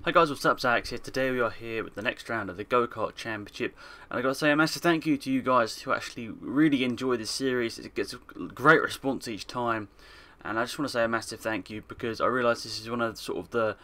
Hi guys, what's up? Alex here. Today we are here with the next round of the Go-Kart Championship, and I gotta say a massive thank you to you guys who actually really enjoy this series. It gets a great response each time, and I just want to say a massive thank you because I realise this is one of the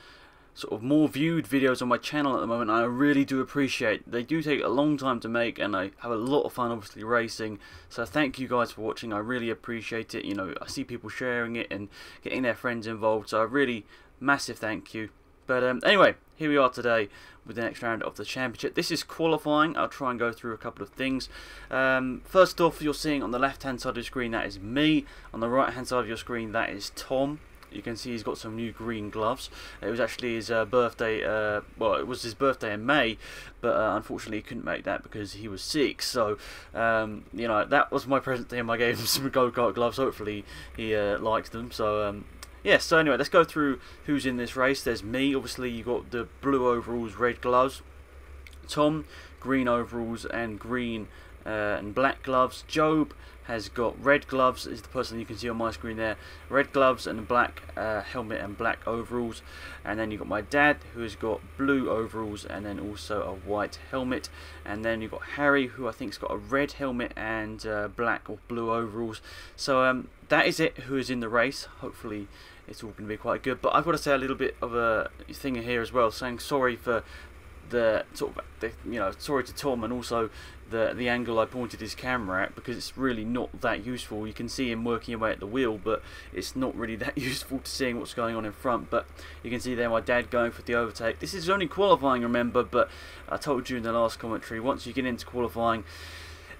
more viewed videos on my channel at the moment, and I really do appreciate. They do take a long time to make, and I have a lot of fun obviously racing, so thank you guys for watching. I really appreciate it. You know, I see people sharing it and getting their friends involved, so a really massive thank you. But anyway, here we are today with the next round of the championship. This is qualifying. I'll try and go through a couple of things. First off, you're seeing on the left hand side of your screen, that is me. On the right hand side of your screen, that is Tom. You can see he's got some new green gloves. It was actually his birthday, well, it was his birthday in May, but unfortunately he couldn't make that because he was sick. So, you know, that was my present to him. I gave him some go-kart gloves. Hopefully he likes them. So, yeah, so anyway, let's go through who's in this race. There's me, obviously you got the blue overalls, red gloves. Tom, green overalls and green and black gloves. Job has got red gloves, is the person you can see on my screen there. Red gloves and a black helmet and black overalls. And then you've got my dad, who has got blue overalls and then also a white helmet. And then you've got Harry, who I think's got a red helmet and black or blue overalls. So that is it, who is in the race. Hopefully it's all going to be quite good. But I've got to say a little bit of a thing here as well, saying sorry for the sorry to Tom, and also the angle I pointed his camera at, because it's really not that useful. You can see him working away at the wheel, but it's not really that useful to seeing what's going on in front. But you can see there my dad going for the overtake. This is only qualifying, remember, but I told you in the last commentary, once you get into qualifying,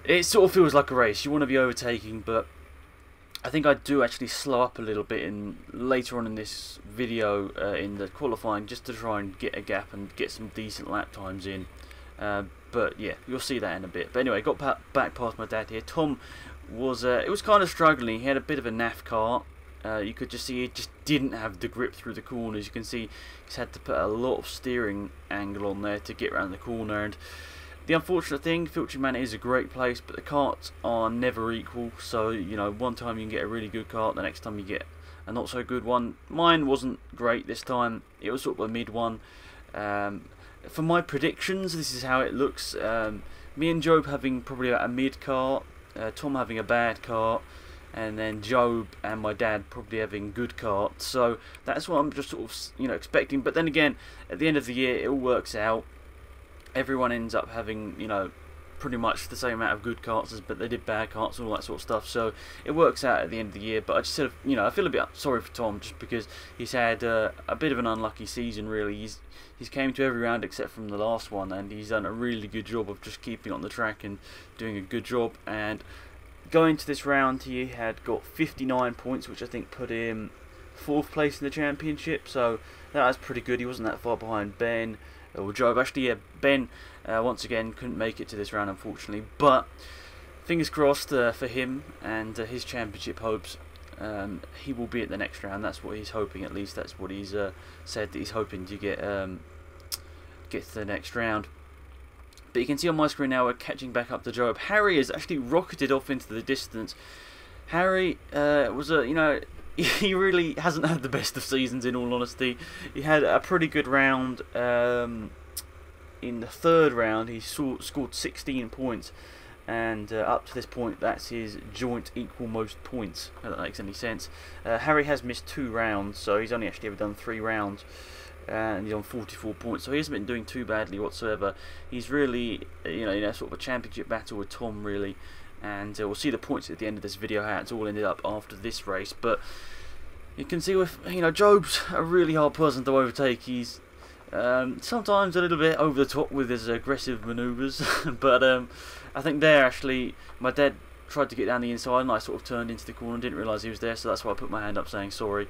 it sort of feels like a race. You want to be overtaking, but I think I do actually slow up a little bit later on in this video in the qualifying, just to try and get a gap and get some decent lap times in. But yeah, you'll see that in a bit. But anyway, got back past my dad here. Tom was it was kind of struggling. He had a bit of a naff kart. You could just see he just didn't have the grip through the corners. You can see he's had to put a lot of steering angle on there to get around the corner. And the unfortunate thing, Filching Manor is a great place, but the karts are never equal. So, you know, one time you can get a really good kart, the next time you get a not so good one. Mine wasn't great this time. It was sort of a mid one. For my predictions, this is how it looks. Me and Job having probably a mid kart, Tom having a bad kart, and then Job and my dad probably having good karts. So that's what I'm just sort of, you know, expecting. But then again, at the end of the year, it all works out. Everyone ends up having, you know, pretty much the same amount of good karts, but they did bad karts and all that sort of stuff. So it works out at the end of the year. But I just sort of, you know, I feel a bit sorry for Tom, just because he's had a bit of an unlucky season, really. He's came to every round except from the last one, and he's done a really good job of just keeping on the track and doing a good job. And going to this round, he had got 59 points, which I think put him 4th place in the championship. So that was pretty good. He wasn't that far behind Ben or Job. Actually, yeah, Ben once again couldn't make it to this round, unfortunately. But fingers crossed for him and his championship hopes. He will be at the next round. That's what he's hoping. At least that's what he's said, that he's hoping to get to the next round. But you can see on my screen now we're catching back up to Job. Harry has actually rocketed off into the distance. Harry was a, you know, he really hasn't had the best of seasons, in all honesty. He had a pretty good round. In the 3rd round, he scored 16 points. And up to this point, that's his joint equal most points, if that makes any sense. Harry has missed 2 rounds, so he's only actually ever done 3 rounds. And he's on 44 points, so he hasn't been doing too badly whatsoever. He's really, you know, sort of a championship battle with Tom, really. And we'll see the points at the end of this video, how it's all ended up after this race. But you can see, with, you know, Job's a really hard person to overtake. He's sometimes a little bit over the top with his aggressive manoeuvres. But I think there, actually, my dad tried to get down the inside and I sort of turned into the corner and didn't realise he was there, so that's why I put my hand up saying sorry.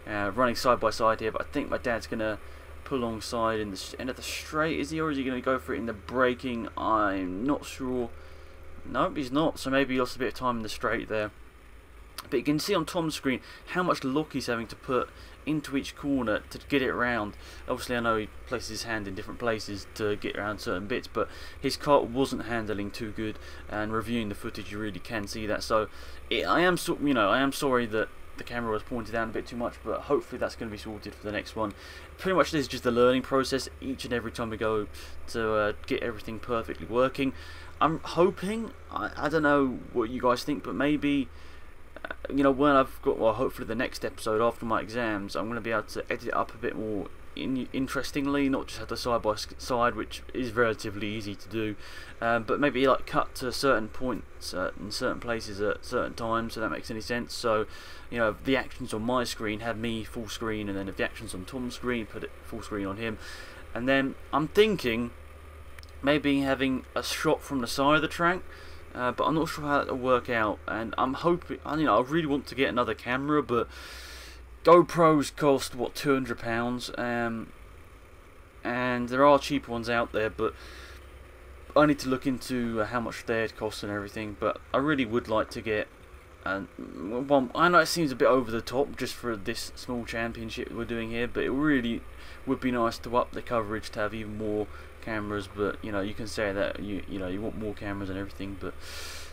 Running side by side here, but I think my dad's going to pull alongside in the end of the straight, is he, or is he going to go for it in the braking? I'm not sure. Nope, he's not, so maybe he lost a bit of time in the straight there. But you can see on Tom's screen how much luck he's having to put into each corner to get it around. Obviously I know he places his hand in different places to get around certain bits, but his kart wasn't handling too good, and reviewing the footage you really can see that. So I am sorry that the camera was pointed down a bit too much, but hopefully that's going to be sorted for the next one. Pretty much this is just a learning process each and every time we go to get everything perfectly working. I'm hoping, I don't know what you guys think, but maybe you know, when I've got, well, hopefully the next episode after my exams, I'm going to be able to edit it up a bit more interestingly, not just have the side by side, which is relatively easy to do, but maybe like cut to certain points in certain places at certain times, so that makes any sense. So, you know, if the actions on my screen have me full screen, and then if the actions on Tom's screen, put it full screen on him. And then I'm thinking maybe having a shot from the side of the track, but I'm not sure how that will work out. And I'm hoping, you know, I really want to get another camera, but GoPros cost what, £200, and there are cheaper ones out there, but I need to look into how much they'd cost and everything. But I really would like to get one. I know it seems a bit over the top just for this small championship we're doing here, but it really would be nice to up the coverage to have even more cameras. But you know, you can say that you know you want more cameras and everything, but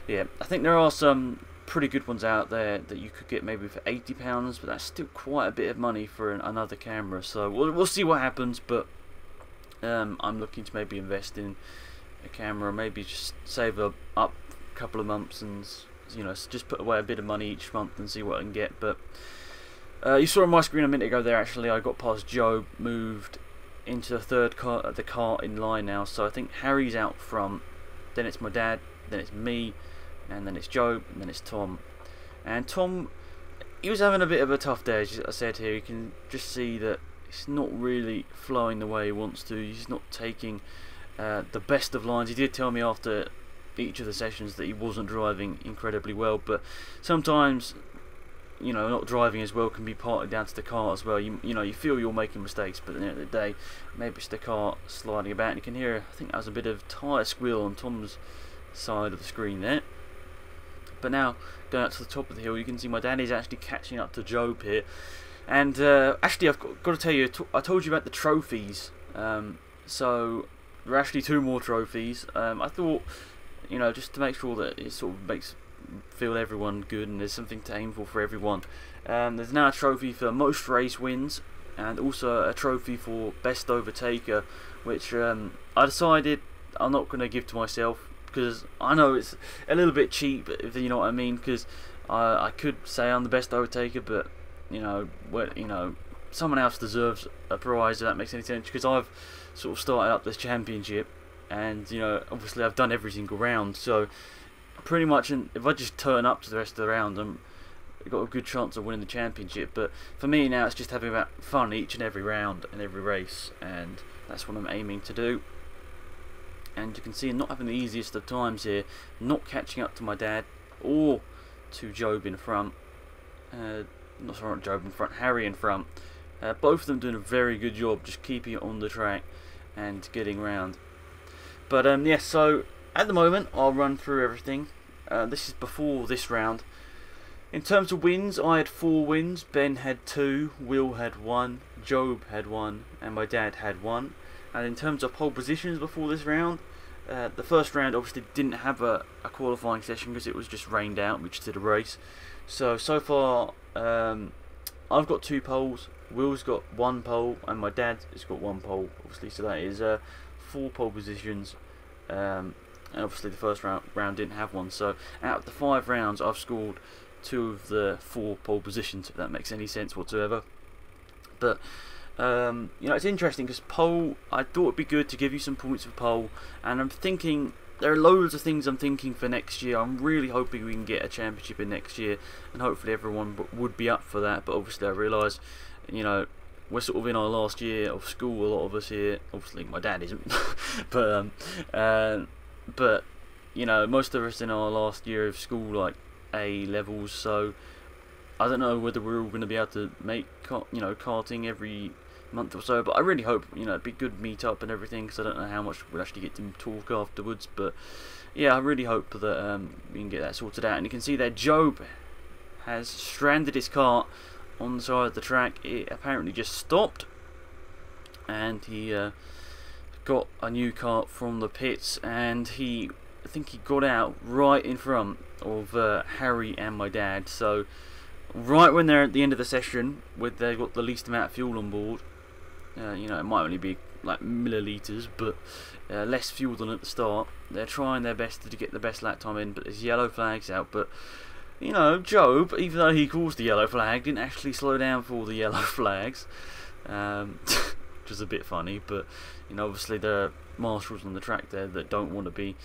yeah, I think there are some pretty good ones out there that you could get maybe for £80, but that's still quite a bit of money for another camera. So we'll see what happens, but I'm looking to maybe invest in a camera, maybe just save up a couple of months and, you know, just put away a bit of money each month and see what I can get. But you saw on my screen a minute ago there, actually I got past Joe, moved into the third car, the car in line now. So I think Harry's out front, then it's my dad, then it's me, and then it's Joe, and then it's Tom. And Tom, he was having a bit of a tough day, as I said here. You can just see that it's not really flowing the way he wants to. He's not taking the best of lines. He did tell me after each of the sessions that he wasn't driving incredibly well, but sometimes, you know, not driving as well can be partly down to the car as well. You know, you feel you're making mistakes, but at the end of the day, maybe it's the car sliding about. And you can hear, I think that was a bit of tyre squeal on Tom's side of the screen there. But now, going up to the top of the hill, you can see my dad is actually catching up to Job here. And actually, I've got to tell you, I told you about the trophies. So, there are actually 2 more trophies. I thought, you know, just to make sure that it sort of feel everyone good and there's something to aim for everyone. There's now a trophy for most race wins, and also a trophy for best overtaker, which I decided I'm not going to give to myself, because I know it's a little bit cheap, if you know what I mean, because I could say I'm the best overtaker, but you know, someone else deserves a prize, if that makes any sense, because I've sort of started up this championship, and you know, obviously I've done every single round, so pretty much if I just turn up to the rest of the round, I've got a good chance of winning the championship. But for me now, it's just having fun each and every round and every race, and that's what I'm aiming to do. And you can see I'm not having the easiest of times here, not catching up to my dad or to Job in front. Not sorry, not Job in front, Harry in front. Both of them doing a very good job just keeping it on the track and getting round. But yeah, so at the moment I'll run through everything. This is before this round. In terms of wins, I had 4 wins, Ben had 2, Will had 1, Job had 1, and my dad had 1. And in terms of pole positions before this round, the first round obviously didn't have a qualifying session because it was just rained out. We just did a race. So far, I've got 2 poles, Will's got 1 pole, and my dad has got 1 pole, obviously. So that is 4 pole positions. And obviously the first round didn't have one. So out of the 5 rounds, I've scored 2 of the 4 pole positions, if that makes any sense whatsoever. But you know, it's interesting because pole, I thought it'd be good to give you some points for pole, and I'm thinking there are loads of things I'm thinking for next year. I'm really hoping we can get a championship in next year, and hopefully everyone would be up for that. But obviously I realise, you know, we're sort of in our last year of school, a lot of us here. Obviously my dad isn't, but you know, most of us in our last year of school, like A levels. So I don't know whether we're all going to be able to make karting every month or so, but I really hope, you know, it'd be good meet up and everything, because I don't know how much we'll actually get to talk afterwards. But yeah, I really hope that we can get that sorted out. And you can see that Job has stranded his cart on the side of the track. It apparently just stopped, and he got a new cart from the pits, and I think he got out right in front of Harry and my dad. So right when they're at the end of the session, with they've got the least amount of fuel on board. You know, it might only be like milliliters, but less fuel than at the start. They're trying their best to get the best lap time in, but there's yellow flags out. But you know, Job, even though he caused the yellow flag, didn't actually slow down for all the yellow flags, which is a bit funny. But you know, obviously there are marshals on the track there that don't want to be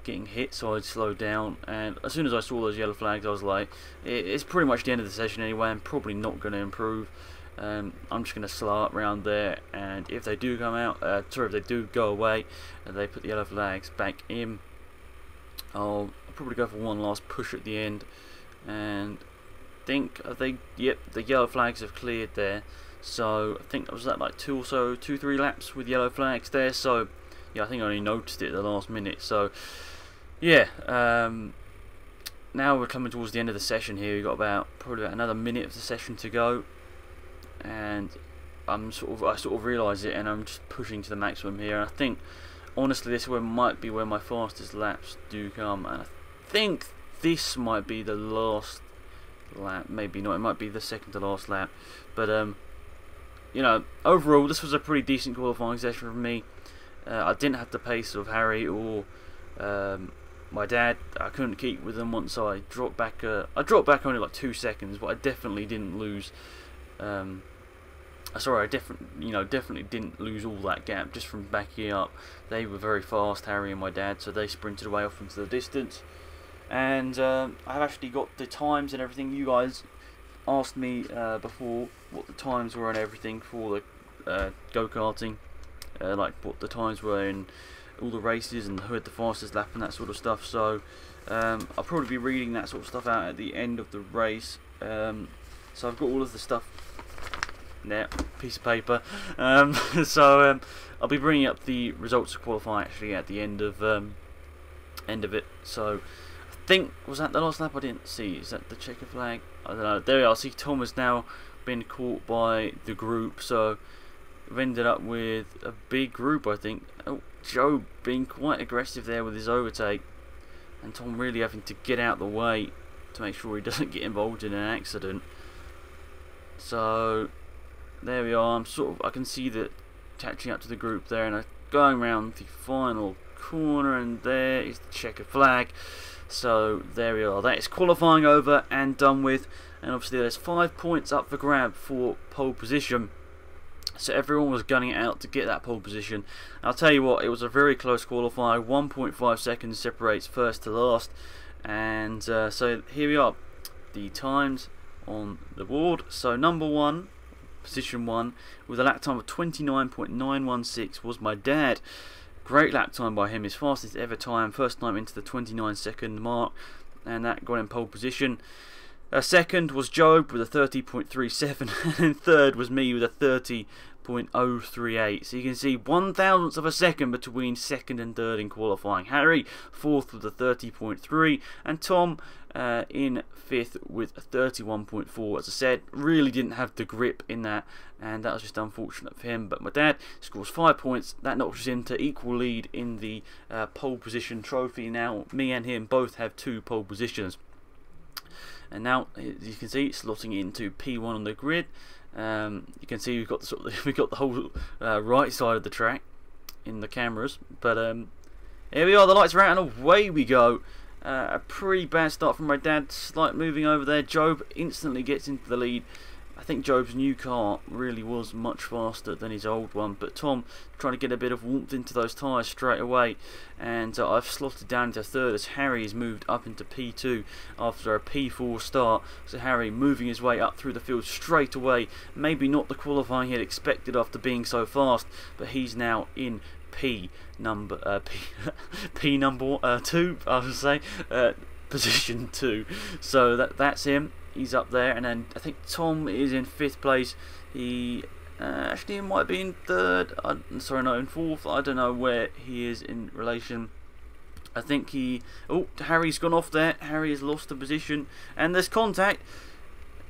getting hit, so I'd slow down. And as soon as I saw those yellow flags, I was like, it's pretty much the end of the session anyway. I'm probably not going to improve. I'm just going to slow up around there, and if they do come out, sorry, if they do go away and they put the yellow flags back in, I'll probably go for one last push at the end. And yep, the yellow flags have cleared there, so I think that was like 2-3 laps with yellow flags there. So yeah, I think I only noticed it at the last minute. So yeah, now we're coming towards the end of the session here. We've got probably about another minute of the session to go, and I sort of realise it, and I'm just pushing to the maximum here. And I think honestly this might be where my fastest laps do come, and I think this might be the last lap. Maybe not, it might be the second to last lap. But you know, overall this was a pretty decent qualifying session for me. I didn't have the pace of Harry or my dad. I couldn't keep with them once I dropped back. I dropped back only like 2 seconds, but I definitely didn't lose. Sorry, I definitely didn't lose all that gap just from backing up. They were very fast, Harry and my dad, so they sprinted away off into the distance. And I've actually got the times and everything. You guys asked me before what the times were and everything for the go-karting, like what the times were in all the races and who had the fastest lap and that sort of stuff. So I'll probably be reading that sort of stuff out at the end of the race. So I've got all of the stuff there, piece of paper. So I'll be bringing up the results of qualifying actually at the end of it. So I think, was that the last lap? I didn't see. Is that the checker flag? I don't know. There we are. See, Tom has now been caught by the group, so we've ended up with a big group, I think. Oh, Joe being quite aggressive there with his overtake, and Tom really having to get out the way to make sure he doesn't get involved in an accident. So there we are. I can see that catching up to the group there, and I'm going around the final corner, and there is the checker flag. So there we are. That is qualifying over and done with, and obviously there's 5 points up for grab for pole position. So everyone was gunning it out to get that pole position. I'll tell you what, it was a very close qualifier. 1.5 seconds separates first to last, and so here we are, the times on the board. So number 1, position 1, with a lap time of 29.916 was my dad. Great lap time by him, his fastest ever time, first time into the 29-second mark, and that got him pole position. Second was Job with a 30.37, and third was me with a 30.038. So you can see 1/1000th of a second between second and third in qualifying. Harry fourth with a 30.3, and Tom in fifth with a 31.4. As I said, really didn't have the grip in that, and that was just unfortunate for him. But my dad scores 5 points. That knocks us into equal lead in the pole position trophy. Now me and him both have 2 pole positions. And now, as you can see, slotting into P1 on the grid. You can see we've got the whole right side of the track in the cameras. But here we are. The lights are out and away we go. A pretty bad start from my dad. Slight moving over there. Job instantly gets into the lead. I think Job's new car really was much faster than his old one, but Tom trying to get a bit of warmth into those tyres straight away, and I've slotted down into third as Harry has moved up into P2 after a P4 start. So Harry moving his way up through the field straight away. Maybe not the qualifying he had expected after being so fast, but he's now in P number 2, I would say, position 2. So that's him. He's up there, and then I think Tom is in 5th place. He actually might be in 3rd. Sorry, no, in 4th. I don't know where he is in relation. I think Harry's gone off there. Harry has lost the position, and there's contact.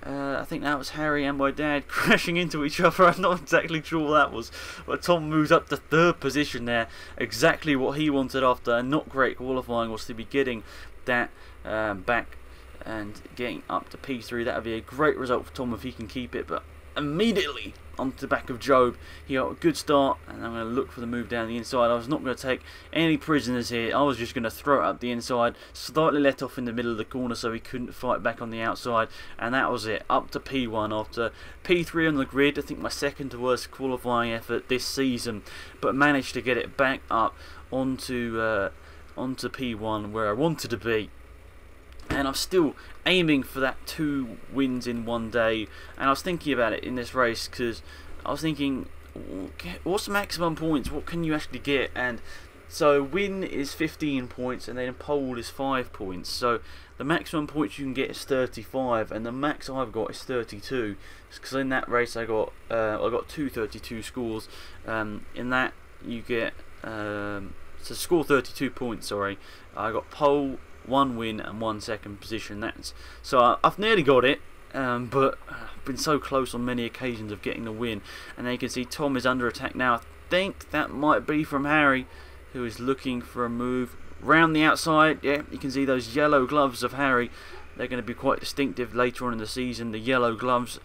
I think that was Harry and my dad crashing into each other. I'm not exactly sure what that was, but Tom moves up to 3rd position there. Exactly what he wanted after a not great qualifying was to be getting that back and getting up to P3. That would be a great result for Tom if he can keep it, but immediately onto the back of Job. He got a good start, and I'm going to look for the move down the inside. I was not going to take any prisoners here. I was just going to throw it up the inside, slightly let off in the middle of the corner so he couldn't fight back on the outside, and that was it. Up to P1 after P3 on the grid. I think my second worst qualifying effort this season, but managed to get it back up onto P1 where I wanted to be. And I'm still aiming for that 2 wins in one day. And I was thinking about it in this race, because I was thinking, what's the maximum points? What can you actually get? And so win is 15 points, and then pole is 5 points. So the maximum points you can get is 35, and the max I've got is 32. Because in that race I got 2 32 scores. In that you get to score 32 points. Sorry, I got pole, 1 win and 1 second position. So I've nearly got it, but I've been so close on many occasions of getting the win. And then you can see Tom is under attack now. I think that might be from Harry, who is looking for a move round the outside. Yeah, you can see those yellow gloves of Harry. They're going to be quite distinctive later on in the season, the yellow gloves.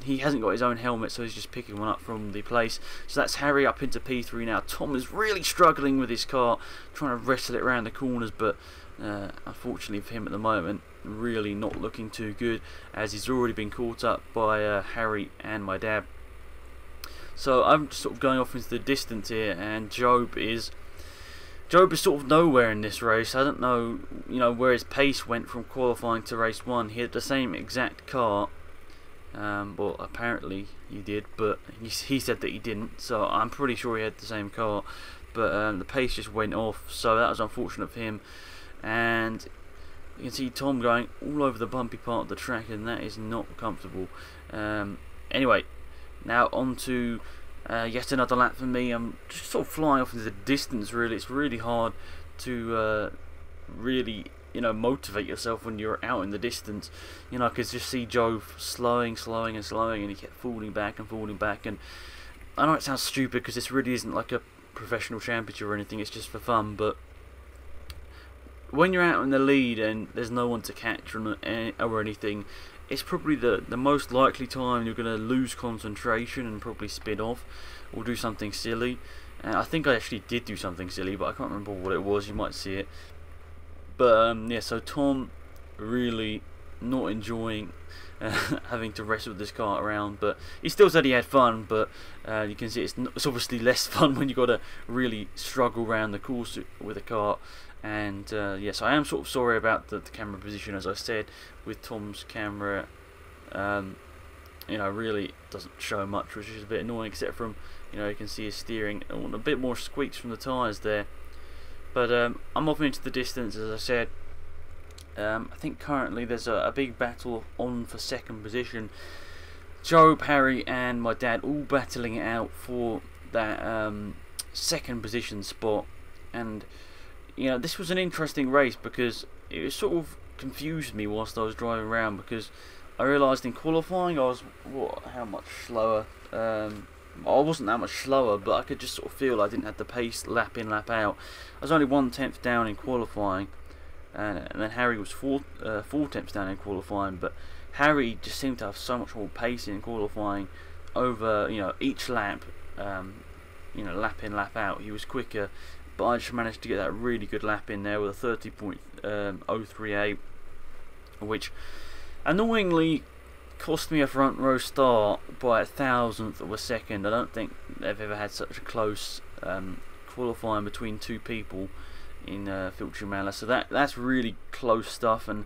He hasn't got his own helmet, so he's just picking one up from the place. So that's Harry up into P3 now. Tom is really struggling with his car, trying to wrestle it around the corners, but unfortunately for him at the moment, really not looking too good, as he's already been caught up by Harry and my dad. So I'm just sort of going off into the distance here, and Job is sort of nowhere in this race. I don't know, where his pace went from qualifying to race 1. He had the same exact car. Well, apparently he did, but he said that he didn't, so I'm pretty sure he had the same car, but the pace just went off, so that was unfortunate for him. And you can see Tom going all over the bumpy part of the track, and that is not comfortable. Anyway, now on to yet another lap for me. I'm just sort of flying off into the distance, really. It's really hard to really motivate yourself when you're out in the distance. I could just see Joe slowing, and he kept falling back. And I know it sounds stupid, because this really isn't like a professional championship or anything, it's just for fun, but when you're out in the lead and there's no one to catch or anything, it's probably the most likely time you're going to lose concentration and probably spin off or do something silly. And I think I actually did do something silly, but I can't remember what it was. You might see it. But yeah, so Tom really not enjoying having to wrestle this car around, but he still said he had fun. But you can see it's obviously less fun when you got to really struggle around the course with a car. And yes, I am sort of sorry about the camera position, as I said, with Tom's camera. Really doesn't show much, which is a bit annoying, except from you can see his steering. I want a bit more squeaks from the tyres there. But I'm off into the distance, as I said. I think currently there's a big battle on for second position. Job, Harry and my dad all battling it out for that second position spot. And this was an interesting race, because it sort of confused me whilst I was driving around, because I realised in qualifying I was how much slower. I wasn't that much slower, but I could just sort of feel I didn't have the pace lap in, lap out. I was only 1/10 down in qualifying, and then Harry was 4/10 down in qualifying. But Harry just seemed to have so much more pace in qualifying over each lap. Lap in, lap out. He was quicker, but I just managed to get that really good lap in there with a 30.038, which annoyingly cost me a front row start by a thousandth of a second. I don't think they've ever had such a close qualifying between two people in Filching Manor, so that's really close stuff. And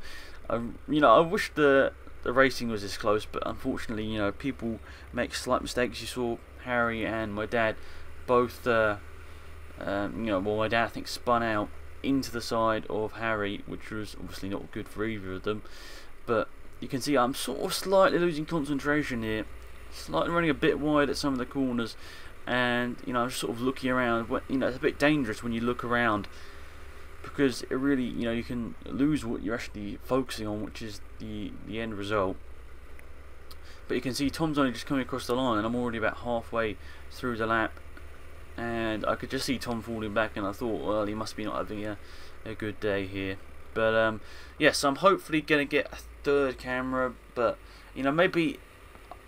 I wish the racing was this close, but unfortunately people make slight mistakes. You saw Harry and my dad both well, my dad I think spun out into the side of Harry, which was obviously not good for either of them. But you can see I'm sort of slightly losing concentration here, slightly running a bit wide at some of the corners, and I'm just sort of looking around. It's a bit dangerous when you look around, because it really you can lose what you're actually focusing on, which is the end result. But you can see Tom's only just coming across the line, and I'm already about halfway through the lap, and I could just see Tom falling back, and I thought, well, he must be not having a good day here. But yes, I'm hopefully gonna get a third camera, but you know, maybe,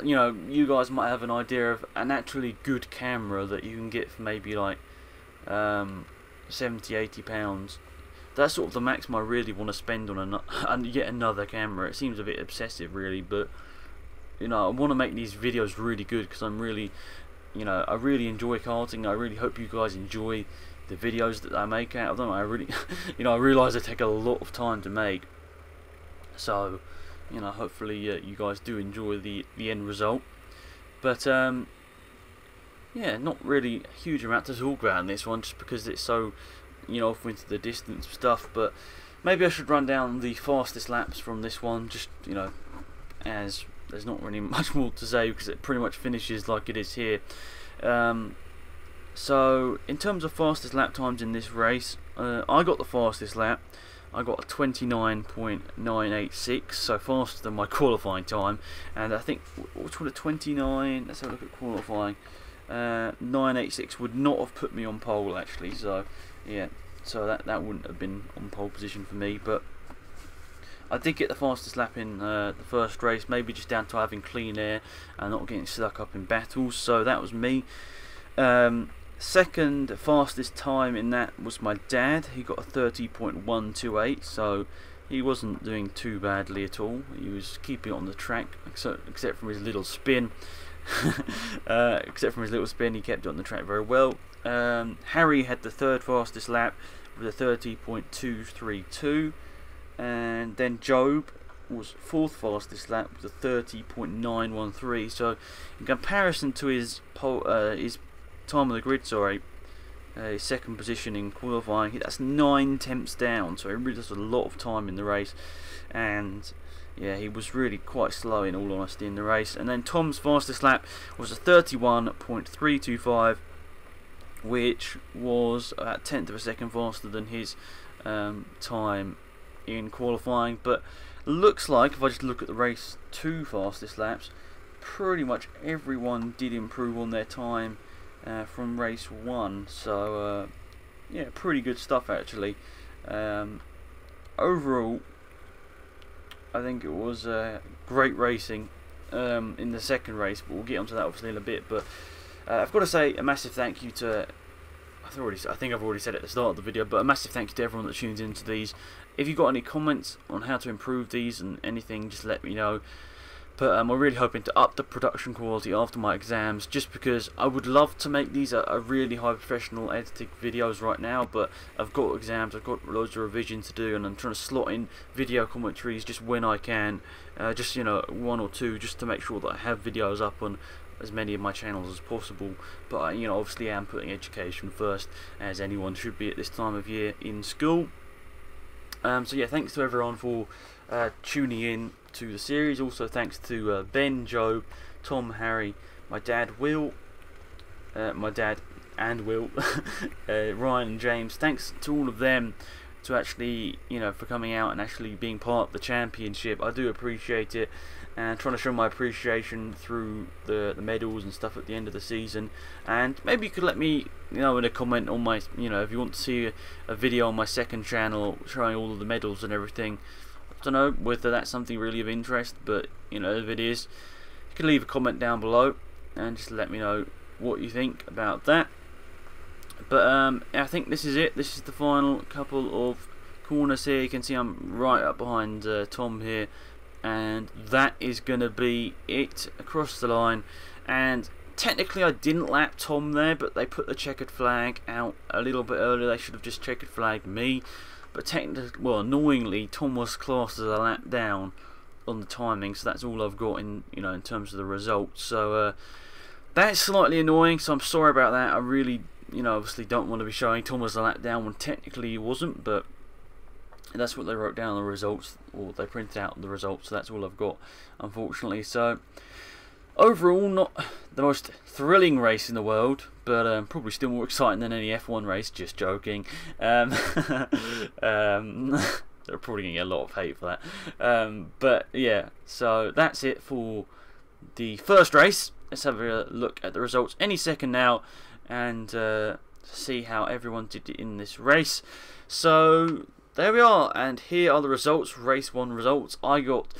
you know, you guys might have an idea of an actually good camera that you can get for maybe like 70-80 pounds. That's sort of the maximum I really want to spend on yet another camera. It seems a bit obsessive really, but you know, I want to make these videos really good because I'm really, you know, I really enjoy karting. I really hope you guys enjoy the videos that I make out of them. I really, you know, I realise they take a lot of time to make, so you know, hopefully you guys do enjoy the end result. But yeah, not really a huge amount to talk about in this one, just because it's so, you know, off into the distance stuff. But maybe I should run down the fastest laps from this one, just, you know, as there's not really much more to say because it pretty much finishes like it is here. So in terms of fastest lap times in this race, I got the fastest lap. I got a 29.986, so faster than my qualifying time. And I think, which would a 29, let's have a look at qualifying, 986 would not have put me on pole actually, so yeah, so that wouldn't have been on pole position for me. But I did get the fastest lap in the first race, maybe just down to having clean air and not getting stuck up in battles, so that was me. Second fastest time in that was my dad. He got a 30.128, so he wasn't doing too badly at all. He was keeping it on the track, except from his little spin. Except from his little spin, he kept it on the track very well. Harry had the third fastest lap with a 30.232, and then Job was fourth fastest lap with a 30.913. So in comparison to his time on the grid, sorry, second position in qualifying, that's 9 tenths down, so he really does a lot of time in the race. And yeah, he was really quite slow in all honesty in the race. And then Tom's fastest lap was a 31.325, which was about 1/10 of a second faster than his time in qualifying. But looks like, if I just look at the race 2 fastest laps, pretty much everyone did improve on their time from race 1, so yeah, pretty good stuff actually. Overall, I think it was great racing in the second race, but we'll get onto that obviously in a bit. But I've got to say a massive thank you to, I think I've already said it at the start of the video, but a massive thank you to everyone that tunes into these. If you've got any comments on how to improve these and anything, just let me know. But I'm really hoping to up the production quality after my exams, just because I would love to make these a really high professional edited videos right now, but I've got exams, I've got loads of revision to do, and I'm trying to slot in video commentaries just when I can, just, you know, 1 or 2, just to make sure that I have videos up on as many of my channels as possible. But you know, obviously I am putting education first, as anyone should be at this time of year in school. So yeah, thanks to everyone for tuning in to the series. Also thanks to Ben, Job, Tom, Harry, my dad Will, Ryan and James. Thanks to all of them to actually, you know, for coming out and actually being part of the championship. I do appreciate it, and trying to show my appreciation through the medals and stuff at the end of the season. And maybe you could let me, you know, in a comment on my, you know, if you want to see a video on my second channel showing all of the medals and everything. I don't know whether that's something really of interest, but you know, if it is, you can leave a comment down below and just let me know what you think about that. But I think this is it. This is the final couple of corners here. You can see I'm right up behind Tom here, and that is going to be it across the line. And technically I didn't lap Tom there, but they put the checkered flag out a little bit earlier. They should have just checkered flagged me. But technically, well, annoyingly, Tom was classed as a lap down on the timing, so that's all I've got in, you know, in terms of the results. So that's slightly annoying. So I'm sorry about that. I really, you know, obviously don't want to be showing Tom as a lap down when technically he wasn't, but that's what they wrote down on the results, or they printed out the results. So that's all I've got, unfortunately. So overall, not the most thrilling race in the world, but probably still more exciting than any F1 race. Just joking. They're probably going to get a lot of hate for that. But yeah, so that's it for the first race. Let's have a look at the results any second now, and see how everyone did in this race. So there we are, and here are the results, race 1 results. I got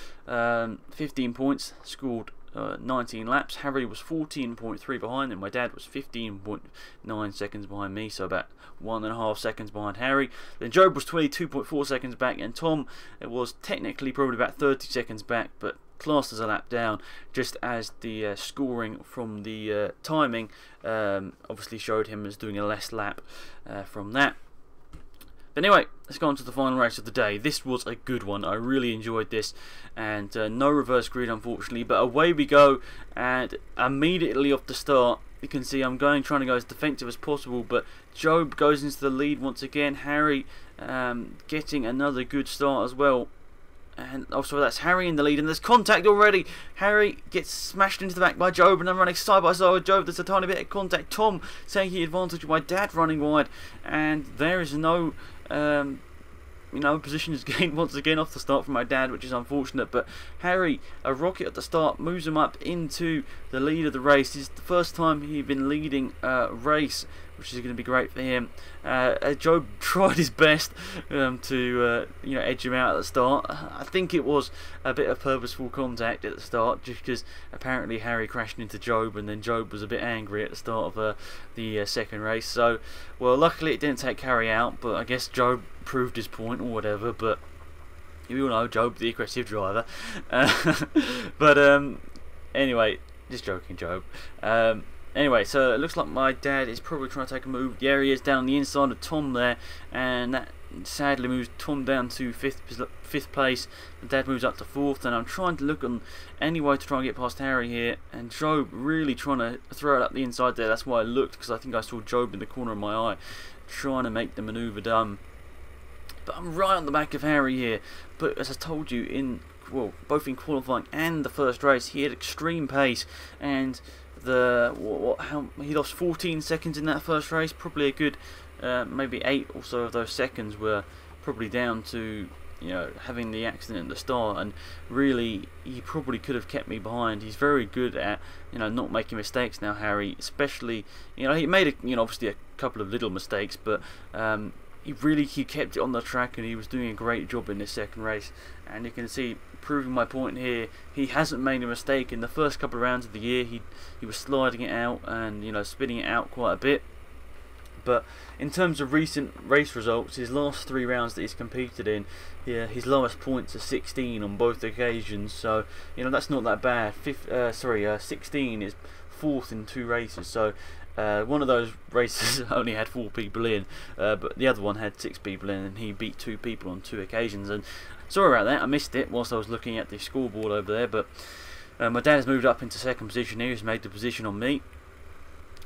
15 points, scored 19 laps. Harry was 14.3 behind, and my dad was 15.9 seconds behind me, so about 1.5 seconds behind Harry. Then Job was 22.4 seconds back, and Tom, it was technically probably about 30 seconds back, but classed as a lap down, just as the scoring from the timing obviously showed him as doing a less lap from that. But anyway, let's go on to the final race of the day. This was a good one. I really enjoyed this, and no reverse grid unfortunately, but away we go. And immediately off the start, you can see I'm trying to go as defensive as possible, but Job goes into the lead once again. Harry getting another good start as well. And also that's Harry in the lead, and there's contact already. Harry gets smashed into the back by Job, and I'm running side by side with Job. There's a tiny bit of contact. Tom taking advantage of my dad running wide, and there is no position is gained once again off the start from my dad, which is unfortunate. But Harry, a rocket at the start, moves him up into the lead of the race. This is the first time he'd been leading a race, which is going to be great for him. Job tried his best to edge him out at the start. I think it was a bit of purposeful contact at the start, just because apparently Harry crashed into Job, and then Job was a bit angry at the start of the second race. So, well, luckily it didn't take Harry out, but I guess Job proved his point or whatever. But you all know Job, the aggressive driver. But anyway, just joking, Job. Anyway, so it looks like my dad is probably trying to take a move. Yeah, he is down the inside of Tom there, and that sadly moves Tom down to fifth place. My dad moves up to 4th, and I'm trying to look on any way to try and get past Harry here. And Job really trying to throw it up the inside there. That's why I looked, because I think I saw Job in the corner of my eye trying to make the manoeuvre done. But I'm right on the back of Harry here. But as I told you, both in qualifying and the first race, he had extreme pace, and he lost 14 seconds in that first race. Probably a good maybe 8 or so of those seconds were probably down to having the accident at the start, and really he probably could have kept me behind. He's very good at not making mistakes now, Harry, especially he made obviously a couple of little mistakes, but he kept it on the track, and he was doing a great job in this second race. And you can see, proving my point here, he hasn't made a mistake. In the first couple of rounds of the year, he was sliding it out and spinning it out quite a bit. But in terms of recent race results, his last 3 rounds that he's competed in, his lowest points are 16 on both occasions. So that's not that bad. 16 is 4th in 2 races. So one of those races only had 4 people in, but the other one had 6 people in, and he beat 2 people on 2 occasions. And sorry about that, I missed it whilst I was looking at the scoreboard over there. But my dad has moved up into 2nd position here. He's made the position on me,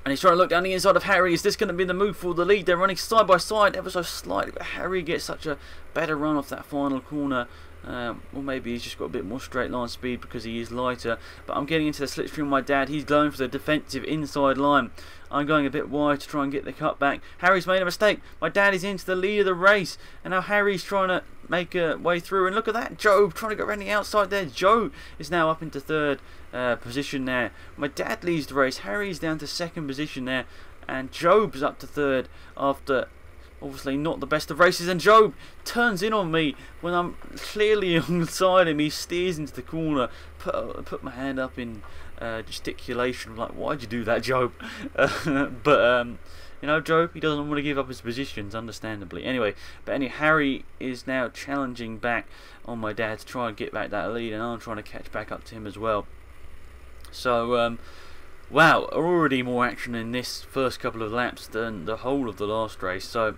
and he's trying to look down the inside of Harry. Is this going to be the move for the lead? They're running side by side ever so slightly, but Harry gets such a better run off that final corner. Or maybe he's just got a bit more straight line speed because he is lighter. But I'm getting into the slipstream with my dad. He's going for the defensive inside line. I'm going a bit wide to try and get the cut back. Harry's made a mistake. My dad is into the lead of the race, and now Harry's trying to make a way through. And look at that, Job trying to go around the outside there. Joe is now up into 3rd position there. My dad leads the race. Harry's down to 2nd position there, and Job's up to 3rd after obviously not the best of races. And Job turns in on me when I'm clearly alongside him. He steers into the corner. Put my hand up in gesticulation. I'm like, why'd you do that, Job? But Job, he doesn't want to give up his positions, understandably. Anyway, Harry is now challenging back on my dad to try and get back that lead, and I'm trying to catch back up to him as well. So wow, already more action in this first couple of laps than the whole of the last race. So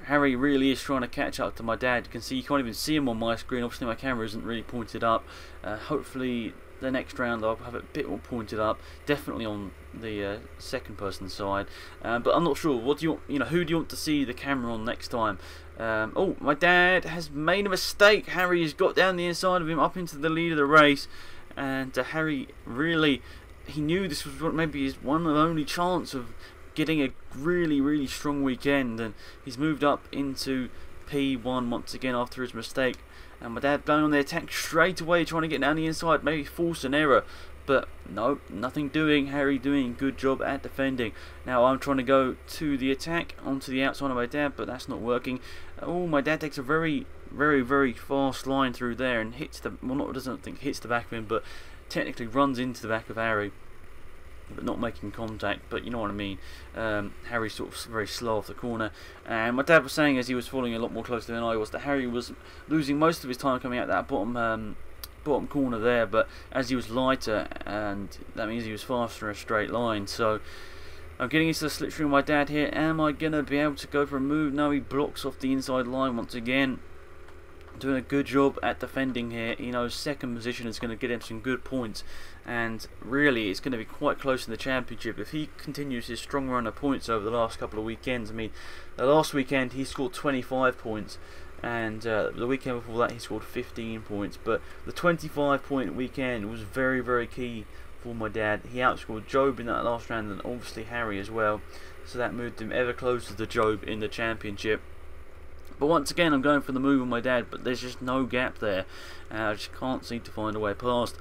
Harry really is trying to catch up to my dad. You can see, you can't even see him on my screen. Obviously my camera isn't really pointed up. Hopefully the next round I'll have it a bit more pointed up, definitely on the second person side. But I'm not sure. What do who do you want to see the camera on next time? Oh, my dad has made a mistake. Harry has got down the inside of him up into the lead of the race, and Harry really, he knew this was maybe his one and only chance of getting a really strong weekend, and he's moved up into P1 once again after his mistake. And my dad going on the attack straight away, trying to get down the inside, maybe force an error, but no, nothing doing. Harry doing a good job at defending. Now I'm trying to go to the attack onto the outside of my dad, but that's not working. Oh, my dad takes a very fast line through there and hits the, well, not doesn't think hits the back of him, but technically runs into the back of Harry, but not making contact, but you know what I mean. Harry's sort of very slow off the corner, and my dad was saying as he was falling a lot more closely than I was that Harry was losing most of his time coming out that bottom corner there, but as he was lighter, and that means he was faster in a straight line. So I'm getting into the slipstream with my dad here. Am I going to be able to go for a move? No, he blocks off the inside line once again. Doing a good job at defending here. You know, second position is going to get him some good points, and really it's going to be quite close in the championship if he continues his strong run of points over the last couple of weekends. I mean, the last weekend he scored 25 points, and the weekend before that he scored 15 points, but the 25-point weekend was very key for my dad. He outscored Job in that last round, and obviously Harry as well, so that moved him ever closer to Job in the championship. But once again, I'm going for the move on my dad, but there's just no gap there. I just can't seem to find a way past.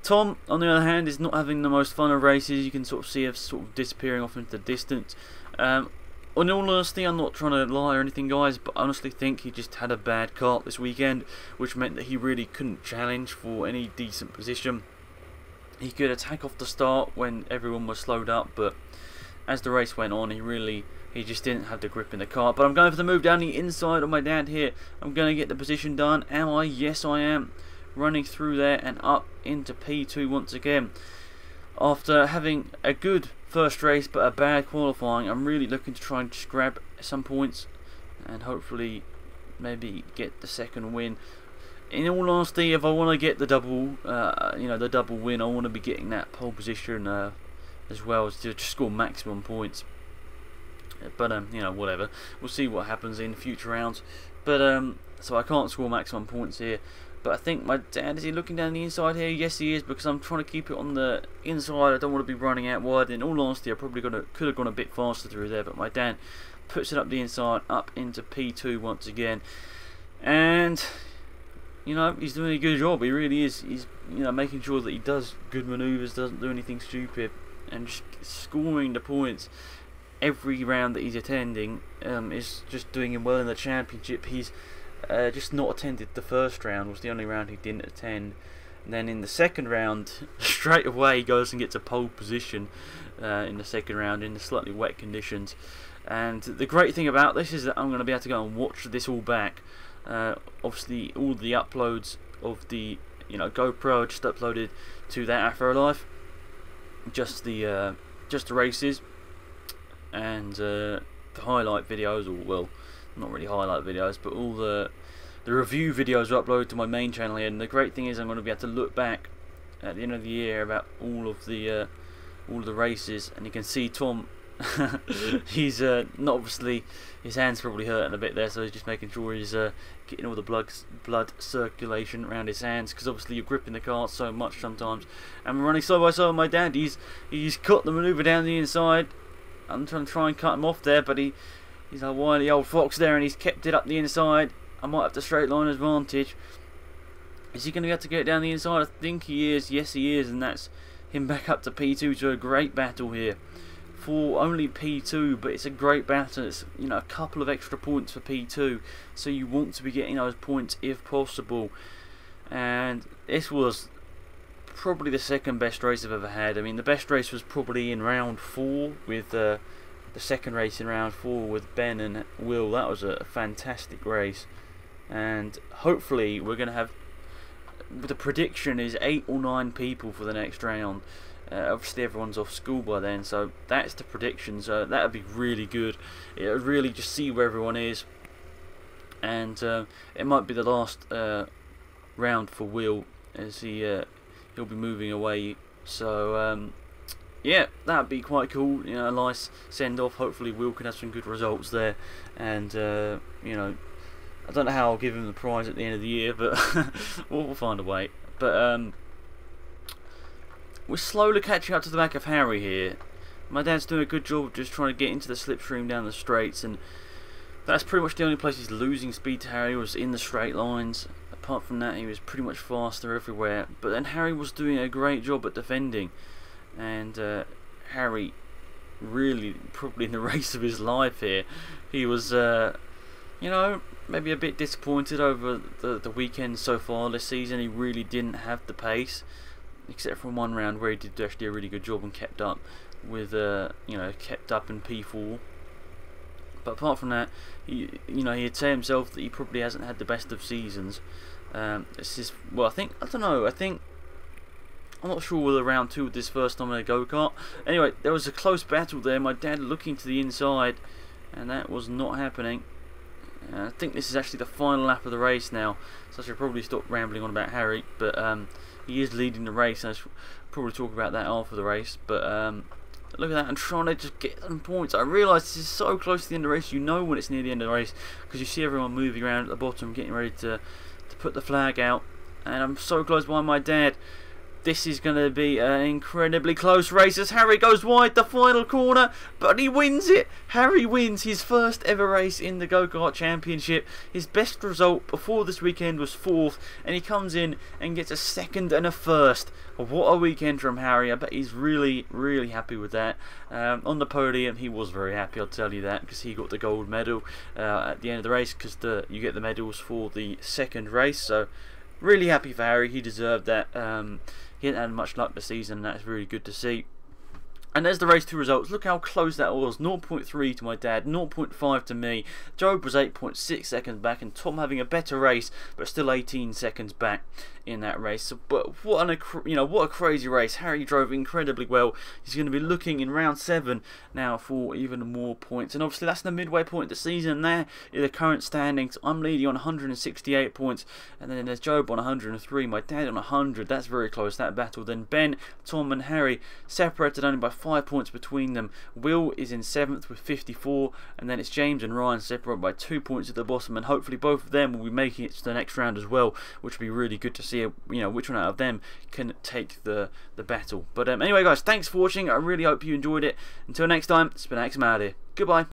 Tom, on the other hand, is not having the most fun of races. You can sort of see him sort of disappearing off into the distance. In all honesty, I'm not trying to lie or anything, guys, but I honestly think he just had a bad kart this weekend, which meant that he really couldn't challenge for any decent position. He could attack off the start when everyone was slowed up, but as the race went on, he just didn't have the grip in the car. But I'm going for the move down the inside of my dad here. I'm going to get the position done. Am I? Yes, I am. Running through there and up into P2 once again. After having a good first race but a bad qualifying, I'm really looking to try and just grab some points and hopefully maybe get the second win. In all honesty, if I want to get the double, the double win, I want to be getting that pole position as well as to just score maximum points. But whatever. We'll see what happens in future rounds. But so I can't score maximum points here. But I think my dad, is he looking down the inside here? Yes, he is, because I'm trying to keep it on the inside. I don't want to be running out wide. In all honesty, I probably could have gone a bit faster through there. But my dad puts it up the inside, up into P2 once again, and he's doing a good job. He really is. He's making sure that he does good manoeuvres, doesn't do anything stupid, and just scoring the points every round that he's attending. Is just doing him well in the championship. He's just not attended the first round, was the only round he didn't attend, and then in the second round straight away he goes and gets a pole position in the second round in the slightly wet conditions. And the great thing about this is that I'm going to be able to go and watch this all back. Obviously all the uploads of the GoPro are just uploaded to that Afro Life, just the races, and the highlight videos, or well, not really highlight videos, but all the review videos are uploaded to my main channel here. And the great thing is I'm going to be able to look back at the end of the year about all of the races, and you can see Tom he's not, obviously his hand's probably hurting a bit there, so he's just making sure he's getting all the blood circulation around his hands, because obviously you're gripping the car so much sometimes. And we're running side by side with my dad. He's cut the manoeuvre down the inside. I'm trying to cut him off there, but he's a wily old fox there, and he's kept it up the inside. I might have the straight line advantage. Is he going to be able to get it down the inside? I think he is. Yes, he is, and that's him back up to P2. So a great battle here for only P2, but it's a great battle. It's a couple of extra points for P2, so you want to be getting those points if possible. And this was probably the second best race I've ever had. I mean, the best race was probably in round 4 with the second race in round 4 with Ben and Will. That was a fantastic race, and hopefully we're going to have, the prediction is 8 or 9 people for the next round. Obviously everyone's off school by then, so that's the prediction, so that would be really good. It would really just see where everyone is, and it might be the last round for Will, as he'll be moving away. So yeah, that would be quite cool. A nice send off. Hopefully Will can have some good results there, and I don't know how I'll give him the prize at the end of the year, but we'll find a way. But we're slowly catching up to the back of Harry here. My dad's doing a good job of just trying to get into the slipstream down the straights, and That's pretty much the only place he's losing speed to Harry was in the straight lines. Apart from that, he was pretty much faster everywhere. But then Harry was doing a great job at defending, and Harry really probably in the race of his life here. He was, you know, maybe a bit disappointed over the weekend so far this season. He really didn't have the pace, except from one round where he did actually a really good job and kept up with, you know, kept up in P4. But apart from that, he'd say himself that he probably hasn't had the best of seasons. This is, well, I don't know. I'm not sure whether round 2 with this first time in a go-kart. Anyway, there was a close battle there. My dad looking to the inside, and that was not happening. I think this is actually the final lap of the race now, so I should probably stop rambling on about Harry. But he is leading the race, and I should probably talk about that after the race. But look at that, and trying to just get some points. I realise this is so close to the end of the race. You know when it's near the end of the race because you see everyone moving around at the bottom, getting ready to put the flag out. And I'm so close behind my dad. This is going to be an incredibly close race as Harry goes wide the final corner, but he wins it. Harry wins his first ever race in the Go-Kart Championship. His best result before this weekend was 4th, and he comes in and gets a 2nd and a 1st. What a weekend from Harry. I bet he's really, really happy with that. On the podium, he was very happy, I'll tell you that, because he got the gold medal at the end of the race, because you get the medals for the 2nd race. So really happy for Harry. He deserved that. He hadn't had much luck this season, and that's really good to see. And there's the race 2 results. Look how close that was. 0.3 to my dad, 0.5 to me. Job was 8.6 seconds back, and Tom having a better race, but still 18 seconds back in that race. So, but what a crazy race. Harry drove incredibly well. He's going to be looking in round 7 now for even more points. And obviously that's the midway point of the season. There are the current standings. I'm leading on 168 points, and then there's Job on 103. My dad on 100. That's very close, that battle. Then Ben, Tom, and Harry separated only by 5 points between them. Will is in 7th with 54, and then it's James and Ryan separated by 2 points at the bottom, and hopefully both of them will be making it to the next round as well, which would be really good to see, which one out of them can take the battle. But anyway guys, thanks for watching. I really hope you enjoyed it. Until next time, it's been Alex, I'm out here. Goodbye.